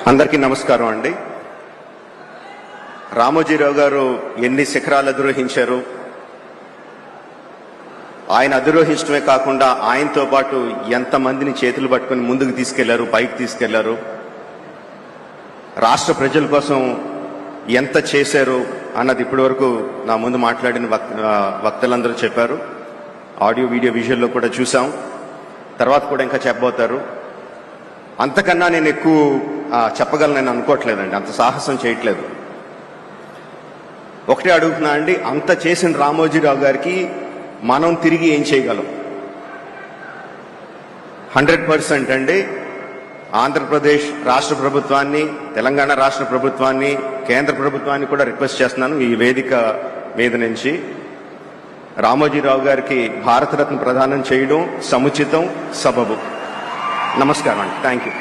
అందరికీ నమస్కారం అండి. రామోజీరావు గారు ఎన్ని శిఖరాలు అధిరోహించారు, ఆయన అధిరోహించడమే కాకుండా ఆయనతో పాటు ఎంతమందిని చేతులు పట్టుకుని ముందుకు తీసుకెళ్లారు, పైకి తీసుకెళ్లారు, రాష్ట్ర ప్రజల కోసం ఎంత చేశారు అన్నది ఇప్పటి వరకు నా ముందు మాట్లాడిన వక్తలందరూ చెప్పారు. ఆడియో వీడియో విజువల్లో కూడా చూసాం, తర్వాత కూడా ఇంకా చెప్పబోతారు. అంతకన్నా నేను ఎక్కువ చెప్పగలను అనుకోవట్లేదండి, అంత సాహసం చేయట్లేదు. ఒకటే అడుగుతున్నా అండి, అంత చేసిన రామోజీరావు గారికి మనం తిరిగి ఏం చేయగలం? 100% అండి. ఆంధ్రప్రదేశ్ రాష్ట్ర ప్రభుత్వాన్ని, తెలంగాణ రాష్ట్ర ప్రభుత్వాన్ని, కేంద్ర ప్రభుత్వాన్ని కూడా రిక్వెస్ట్ చేస్తున్నాను ఈ వేదిక మీద నుంచి, రామోజీరావు గారికి భారతరత్న ప్రదానం చేయడం సముచితం, సబబు. నమస్కారం అండి. Thank you.